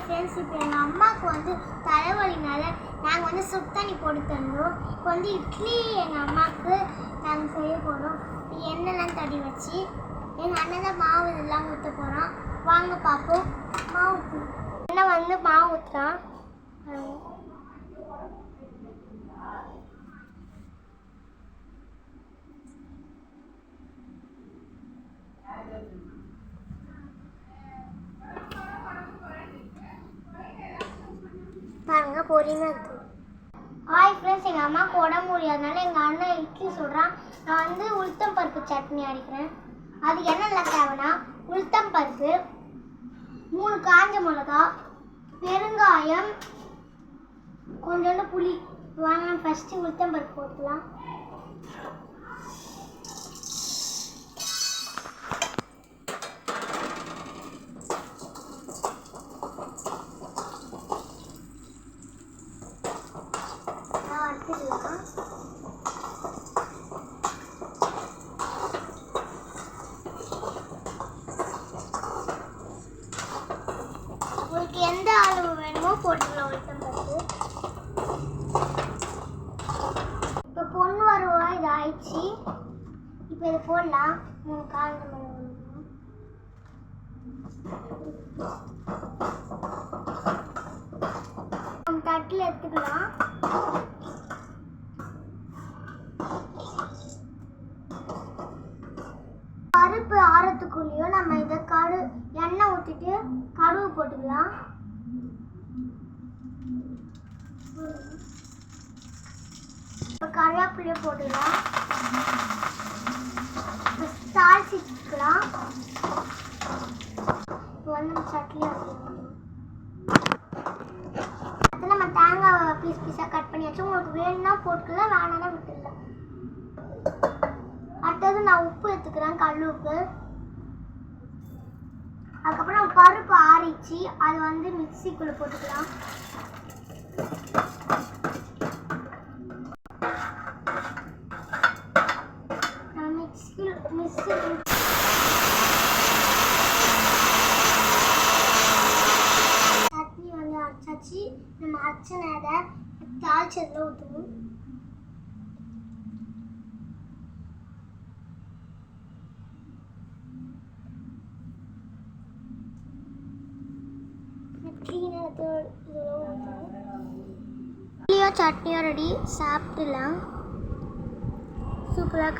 Friends, இப்போ எங்கள் அம்மாவுக்கு வந்து தலைவலினால நாங்கள் வந்து சுடு தண்ணி போட்டு தந்தோம். இப்போ வந்து இட்லி எங்கள் அம்மாவுக்கு நாங்கள் செய்ய போகிறோம். எண்ணெய்லாம் தடி வச்சு எங்கள் அண்ணன் தான் மாவு இதெல்லாம் ஊற்ற போகிறோம். வாங்க பார்ப்போம். மாவு எண்ணெய் வந்து மாவு ஊற்றுறான். பாருங்க பொறுமையாக இருக்குது. ஹாய் ஃப்ரெண்ட்ஸ், எங்கள் அம்மாவுக்கு உடம்பு முடியாதனால எங்கள் அண்ணன் இட்லி சுடுறான். நான் வந்து உளுத்தம் பருப்பு சட்னி அரைக்கிறேன். அது என்னெல்லாம் தேவைன்னா உளுத்தம் பருப்பு, 3 காஞ்ச மிளகா, பெருங்காயம், கொஞ்சோண்டு புளி. வாங்க ஃபஸ்ட்டு உளுத்தம் பருப்பு போட்டுக்கலாம். உங்களுக்கு எந்த அளவு வேணுமோ போட்டுக்கலாம் உளுத்தம் பருப்பு. இப்போ பொண்ணு வருவா இது ஆயிடுச்சு. இப்போ இது போடலாம். 3 காஞ்ச மிளகாய் தட்டில் எடுத்துக்கலாம். பருப்பு ஆறத்துக்குள்ளேயும் நம்ம இதை எண்ணெய் ஊற்றிட்டு கடுகு போட்டுக்கலாம். இப்போ கருவேப்பிலையும் போட்டுக்கலாம். தாளிச்சிக்கலாம். இப்போ வந்து சட்னி அடுத்து நம்ம தேங்காவை பீஸ் பீஸாக கட் பண்ணியாச்சு. உங்களுக்கு வேணும்னா போட்டுக்கலாம், வேணாம்னா விட்டுடலாம். அடுத்தது நான் உப்பு எடுத்துக்கிறேன், கல் உப்பு. அதுக்கப்புறம் பருப்பு ஆறிச்சு, அது வந்து மிக்சிக்குள்ளே போட்டுக்கலாம். சட்னி வந்து அரைச்சாச்சு. நம்ம அரைச்சனை தாளிச்சதில் ஊற்றணும். சட்னியோ ரெடி, சாப்பிடலாம். சூப்பராக